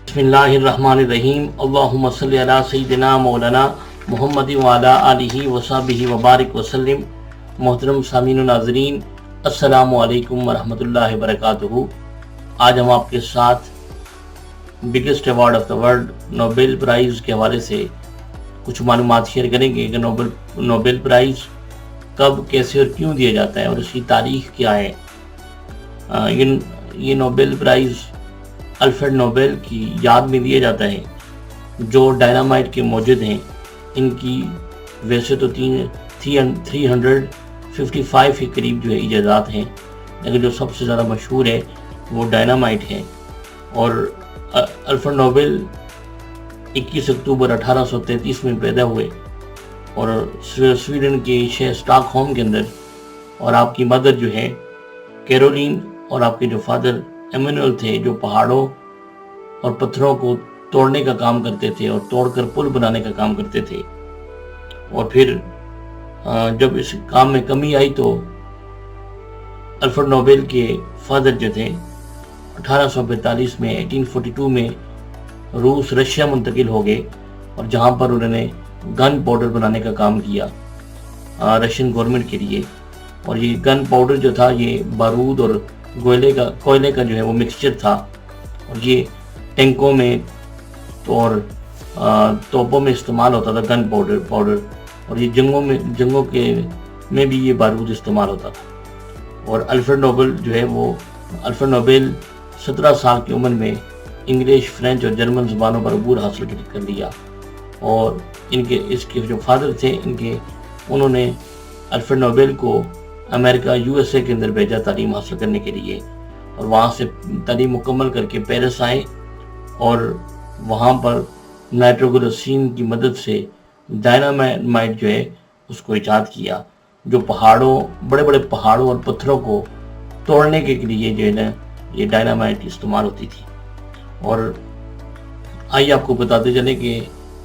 بسم اللہ الرحمن الرحیم اللہم صلی علی سیدنا مولانا محمد وعلی آلہ وصحبہ وبارک وسلم۔ محترم سامعین و ناظرین، السلام علیکم ورحمۃ اللہ وبرکاتہ۔ آج ہم آپ کے ساتھ biggest award of the world Nobel price کے حوالے سے کچھ معلومات شیئر کریں گے کہ نوبل پرائز کب، کیسے اور کیوں دیا جاتا ہے اور اس کی تاریخ کیا ہے۔ یہ نوبل پرائز الفریڈ نوبل کی یاد میں دیا جاتا ہے، جو ڈائنامائٹ کے موجد ہیں۔ ان کی ویسے تو 355 کے قریب جو ہے ایجادات ہیں، لیکن جو سب سے زیادہ مشہور ہے وہ ڈائنامائٹ ہے۔ اور الفریڈ نوبل 21 اکتوبر 1833 میں پیدا ہوئے اور سویڈن کے شہر اسٹاک ہوم کے اندر، اور آپ کی مدر جو ہے کیرولین اور آپ کے جو فادر ایمینول تھے، جو پہاڑوں اور پتھروں کو توڑنے کا کام کرتے تھے اور توڑ کر پل بنانے کا کام کرتے تھے۔ اور پھر جب اس کام میں کمی آئی تو الفریڈ نوبل کے فادر جو تھے 1842 میں 1842 میں روس رشیا منتقل ہو گئے، اور جہاں پر انہوں نے گن پاؤڈر بنانے کا کام کیا رشین گورنمنٹ کے لیے۔ اور یہ گن پاؤڈر جو تھا یہ بارود اور کوئلے کا جو ہے وہ مکسچر تھا، اور یہ ٹینکوں میں اور توپوں میں استعمال ہوتا تھا گن پاؤڈر، اور یہ جنگوں میں بھی یہ بارود استعمال ہوتا تھا۔ اور الفریڈ نوبل جو ہے وہ 17 سال کی عمر میں انگلش، فرینچ اور جرمن زبانوں پر عبور حاصل کر لیا۔ اور اس کے جو فادر تھے انہوں نے الفریڈ نوبل کو امریکہ USA کے اندر بھیجا تعلیم حاصل کرنے کے لیے، اور وہاں سے تعلیم مکمل کر کے پیرس آئے، اور وہاں پر نائٹروگلیسرین کی مدد سے ڈائنامائٹ جو ہے اس کو ایجاد کیا، جو بڑے بڑے پہاڑوں اور پتھروں کو توڑنے کے لیے جو ہے نا یہ ڈائنامائٹ استعمال ہوتی تھی۔ اور آئیے آپ کو بتاتے چلیں کہ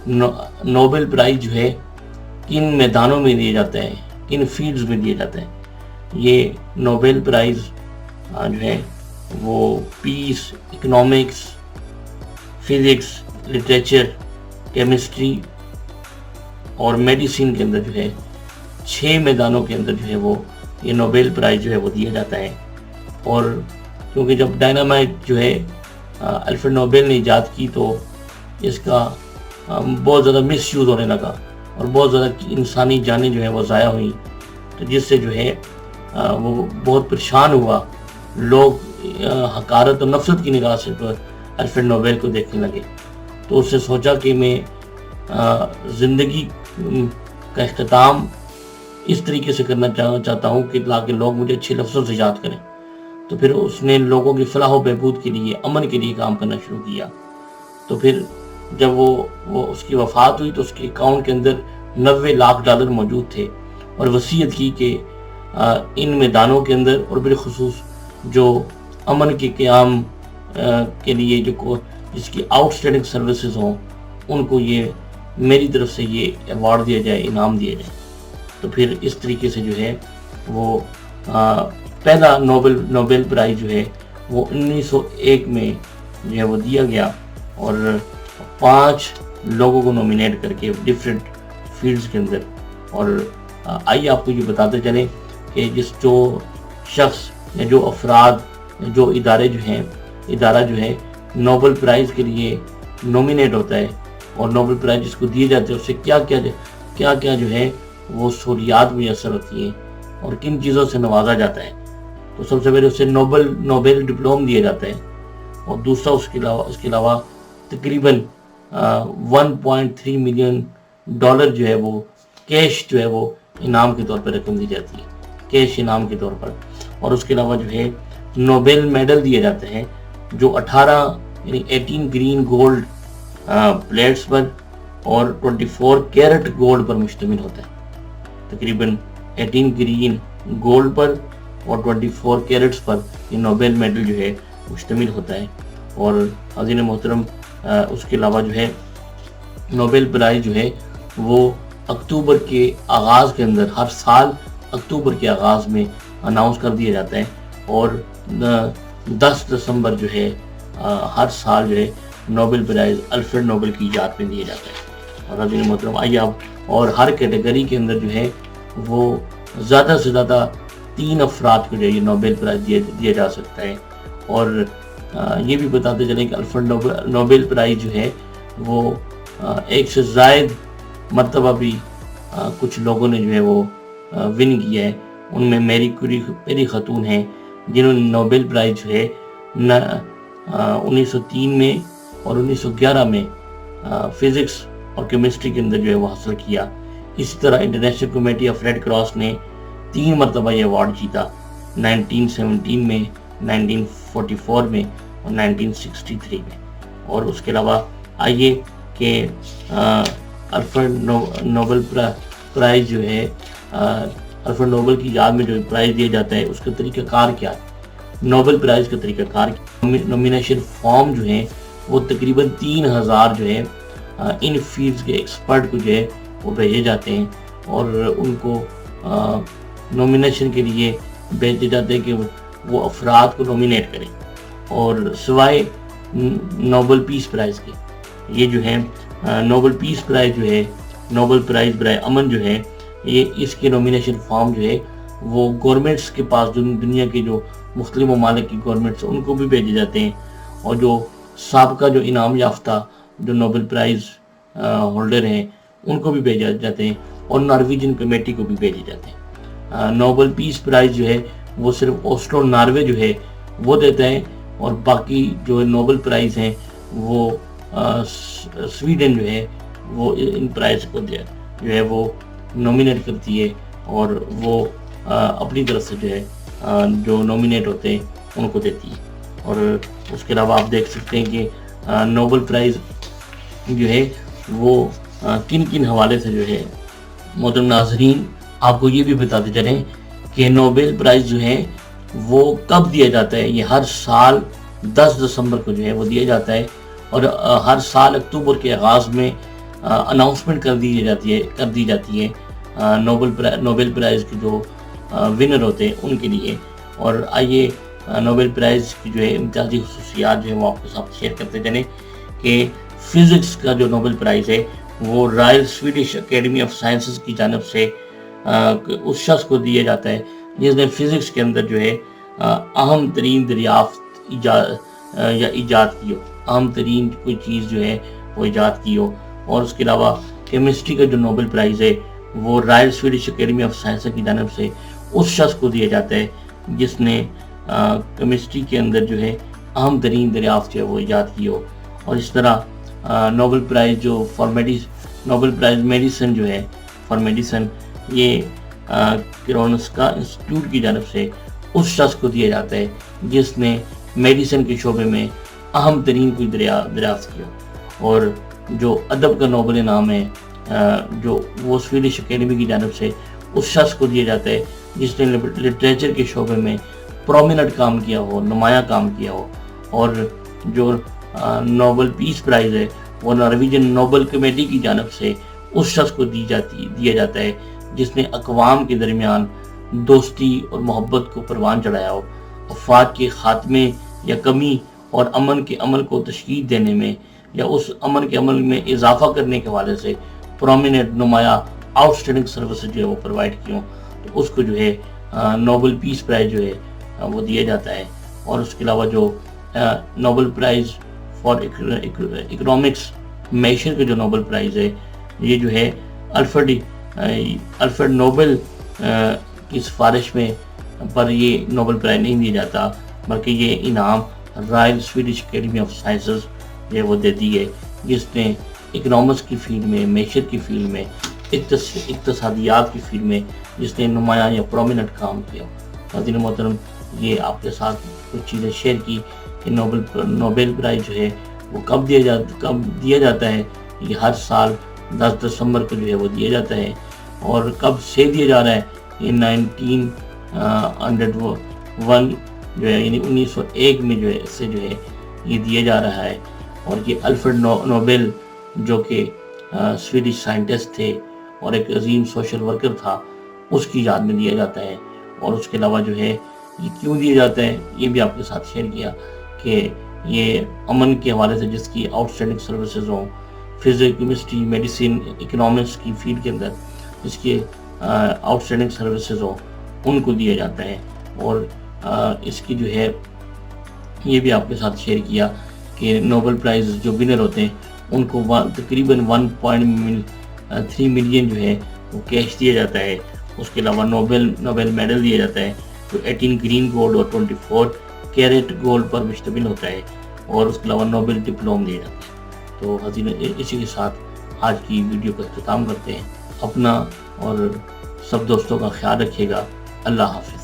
نوبل پرائز جو ہے کن میدانوں میں دیا جاتا ہے، کن فیلڈز میں دیا جاتا ہے۔ یہ نوبل پرائز جو ہے وہ پیس، اکنامکس، فزکس، لٹریچر، کیمسٹری اور میڈیسن کے اندر جو ہے 6 میدانوں کے اندر جو ہے وہ یہ نوبل پرائز جو ہے وہ دیا جاتا ہے۔ اور کیونکہ جب ڈائنامائٹ جو ہے الفریڈ نوبل نے ایجاد کی تو اس کا بہت زیادہ مس یوز ہونے لگا، اور بہت زیادہ انسانی جانیں جو ہیں وہ ضائع ہوئیں، تو جس سے جو ہے وہ بہت پریشان ہوا۔ لوگ حقارت اور نفرت کی نگاہ سے الفریڈ نوبل کو دیکھنے لگے، تو اس نے سوچا کہ میں زندگی کا اختتام اس طریقے سے کرنا چاہتا ہوں کہ تاکہ لوگ مجھے اچھے لفظوں سے یاد کریں۔ تو پھر اس نے لوگوں کی فلاح و بہبود کے لیے، امن کے لیے کام کرنا شروع کیا۔ تو پھر جب وہ اس کی وفات ہوئی تو اس کے اکاؤنٹ کے اندر $90 لاکھ موجود تھے، اور وصیت کی کہ ان میدانوں کے اندر اور بالخصوص جو امن کے قیام کے لیے جس کی آؤٹ اسٹینڈنگ سروسز ہوں، ان کو یہ میری طرف سے یہ ایوارڈ دیا جائے، انعام دیا جائے۔ تو پھر اس طریقے سے جو ہے وہ پہلا نوبل پرائز جو ہے وہ 1901 میں جو ہے وہ دیا گیا، اور 5 لوگوں کو نومینیٹ کر کے ڈفرینٹ فیلڈز کے اندر۔ اور آئیے آپ کو یہ بتاتے چلیں کہ جو شخص یا جو افراد یا جو ادارہ جو ہے نوبل پرائز کے لیے نومینیٹ ہوتا ہے، اور نوبل پرائز جس کو دیے جاتے ہیں اس سے کیا جو ہے وہ سہولیات میسر ہوتی ہیں اور کن چیزوں سے نوازا جاتا ہے۔ تو سب سے پہلے اسے نوبل ڈپلوم دیا جاتا ہے، اور دوسرا اس کے علاوہ تقریباً $1.3 ملین جو ہے وہ کیش جو ہے وہ انعام کے طور پر رقم دی جاتی ہے، کیش انعام کے طور پر۔ اور اس کے علاوہ جو ہے نوبل میڈل دیے جاتے ہیں، جو 18 گرین گولڈ پلیٹس پر اور 24 کیرٹ گولڈ پر مشتمل ہوتا ہے۔ تقریباً 18 گرین گولڈ پر اور 24 کیرٹس پر یہ نوبل میڈل جو ہے مشتمل ہوتا ہے۔ اور حاضرین محترم، اس کے علاوہ جو ہے نوبل پرائز جو ہے وہ اکتوبر کے آغاز کے اندر، ہر سال اکتوبر کے آغاز میں اناؤنس کر دیا جاتا ہے، اور 10 دسمبر جو ہے ہر سال جو ہے نوبل پرائز الفریڈ نوبل کی یاد میں دیا جاتا ہے۔ اور حضرت محترم آئیے آپ، اور ہر کیٹیگری کے اندر جو ہے وہ زیادہ سے زیادہ 3 افراد کو جو ہے یہ نوبل پرائز دیا جا سکتا ہے۔ اور یہ بھی بتاتے چلیں کہ الفریڈ نوبل پرائز جو ہے وہ ایک سے زائد مرتبہ بھی کچھ لوگوں نے جو ہے وہ ون کیا ہے۔ ان میں میری کیوری پہلی خاتون ہیں جنہوں نے نوبل پرائز جو ہے 1903 میں اور 1911 میں فزکس اور کیمسٹری کے اندر جو ہے وہ حاصل کیا۔ اسی طرح international committee of red cross نے 3 مرتبہ یہ ایوارڈ جیتا، 1917 میں، 1944 میں اور 1963 میں۔ اور اس کے علاوہ آئیے کہ الفریڈ نوبل پرائز جو ہے الفریڈ نوبل کی یاد میں جو پرائز دیا جاتا ہے اس کا طریقہ کار کیا ہے۔ نوبل پرائز کا طریقہ کار، نومینیشن فارم جو ہیں وہ تقریباً 3000 جو ہے ان فیلڈز کے ایکسپرٹ کو جو ہے وہ بھیجے جاتے ہیں، اور ان کو نومینیشن کے لیے بھیجے جاتے ہیں کہ وہ افراد کو نومینیٹ کریں۔ اور سوائے نوبل پیس پرائز کے، یہ جو ہے نوبل پیس پرائز جو ہے، نوبل پرائز برائے امن جو ہے، یہ اس کے نومینیشن فارم جو ہے وہ گورنمنٹس کے پاس، دنیا کے جو مختلف ممالک کی گورنمنٹس ان کو بھی بھیجے جاتے ہیں، اور جو سابقہ جو انعام یافتہ جو نوبل پرائز ہولڈر ہیں ان کو بھی بھیجے جاتے ہیں، اور نارویجن کمیٹی کو بھی بھیجے جاتے ہیں۔ نوبل پیس پرائز جو ہے وہ صرف اوسلو ناروے جو ہے وہ دیتا ہے، اور باقی جو نوبل پرائز ہیں وہ سویڈن جو ہے وہ ان پرائز کو جو ہے وہ نومینیٹ کرتی ہے، اور وہ اپنی طرف سے جو ہے جو نومینیٹ ہوتے ہیں ان کو دیتی ہے۔ اور اس کے علاوہ آپ دیکھ سکتے ہیں کہ نوبل پرائز جو ہے وہ کن کن حوالے سے جو ہے۔ محترم ناظرین، آپ کو یہ بھی بتاتے چلیں کہ نوبل پرائز جو ہے وہ کب دیا جاتا ہے۔ یہ ہر سال 10 دسمبر کو جو ہے وہ دیا جاتا ہے، اور ہر سال اکتوبر کے آغاز میں اناؤنسمنٹ کر دی جاتی ہے نوبل پرائز کے جو ونر ہوتے ہیں ان کے لیے۔ اور آئیے نوبل پرائز کی جو ہے امتیازی خصوصیات جو ہے وہ آپ کے ساتھ شیئر کرتے چلیں کہ فزکس کا جو نوبل پرائز ہے وہ Royal Swedish academy of sciences کی جانب سے اس شخص کو دیا جاتا ہے جس نے فزکس کے اندر جو ہے اہم ترین دریافت یا ایجاد کی ہو، اہم ترین کوئی چیز جو ہے وہ ایجاد کی ہو۔ اور اس کے علاوہ کیمسٹری کا جو نوبل پرائز ہے وہ Royal Swedish academy of sciences کی جانب سے اس شخص کو دیا جاتا ہے جس نے کیمسٹری کے اندر جو ہے اہم ترین دریافت جو ہے وہ ایجاد کی ہو۔ اور اس طرح نوبل پرائز جو نوبل پرائز میڈیسن جو ہے فار میڈیسن، یہ کرونسکا انسٹیٹیوٹ کی جانب سے اس شخص کو دیا جاتا ہے جس نے میڈیسن کے شعبے میں اہم ترین کوئی دریافت کی ہو۔ اور جو ادب کا نوبل انعام ہے جو وہ سویڈش اکیڈمی کی جانب سے اس شخص کو دیا جاتا ہے جس نے لٹریچر کے شعبے میں پرومیننٹ کام کیا ہو، نمایاں کام کیا ہو۔ اور جو نوبل پیس پرائز ہے وہ نارویجن نوبل کمیٹی کی جانب سے اس شخص کو دیا جاتا ہے جس نے اقوام کے درمیان دوستی اور محبت کو پروان چڑھایا ہو، افات کے خاتمے یا کمی اور امن کے عمل کو تشکیل دینے میں یا اس امن کے عمل میں اضافہ کرنے کے حوالے سے پرومیننٹ نمایاں آؤٹ اسٹینڈنگ سروسز جو ہے وہ پرووائڈ کی ہوں، تو اس کو جو ہے نوبل پیس پرائز جو ہے وہ دیا جاتا ہے۔ اور اس کے علاوہ جو نوبل پرائز فار اکنامکس معیشت کا جو نوبل پرائز ہے یہ جو ہے الفریڈ نوبل کی سفارش میں پر یہ نوبل پرائز نہیں دیا جاتا، بلکہ یہ انعام Royal Swedish academy of sciences جو ہے وہ دیتی ہے جس نے اکنامکس کی فیلڈ میں، معیشت کی فیلڈ میں، اقتصادیات کی فیلڈ میں جس نے نمایاں یا پرومیننٹ کام کیا۔ ناظرین محترم، یہ آپ کے ساتھ کچھ چیزیں شیئر کی کہ نوبل پرائز جو ہے وہ کب دیا جاتا ہے۔ یہ ہر سال 10 دسمبر کو جو ہے وہ دیا جاتا ہے، اور کب سے دیا جا رہا ہے، یہ 1901 جو ہے یعنی 1901 میں جو ہے اس سے جو ہے یہ دیا جا رہا ہے۔ اور یہ الفریڈ نوبل جو کہ سویڈش سائنٹسٹ تھے اور ایک عظیم سوشل ورکر تھا، اس کی یاد میں دیا جاتا ہے۔ اور اس کے علاوہ جو ہے یہ کیوں دیا جاتا ہے یہ بھی آپ کے ساتھ شیئر کیا کہ یہ امن کے حوالے سے جس کی آؤٹ اسٹینڈنگ سروسز ہوں، فزکس، کیمسٹری، میڈیسن، اکنامکس کی فیلڈ کے اندر جس کے آؤٹ اسٹینڈنگ سروسز ہوں ان کو دیا جاتا ہے۔ اور اس کی جو ہے یہ بھی آپ کے ساتھ شیئر کیا کہ نوبل پرائز جو ونر ہوتے ہیں ان کو تقریباً 1.3 ملین جو ہے وہ کیش دیا جاتا ہے۔ اس کے علاوہ نوبل میڈل دیا جاتا ہے جو 18 گرین گولڈ اور 24 کیرٹ گولڈ پر مشتمل ہوتا ہے، اور اس کے علاوہ نوبل ڈپلوم دیا جاتا ہے۔ تو حضرین، اسی کے ساتھ آج کی ویڈیو کا اختتام کرتے ہیں۔ اپنا اور سب دوستوں کا خیال رکھیے گا۔ اللہ حافظ۔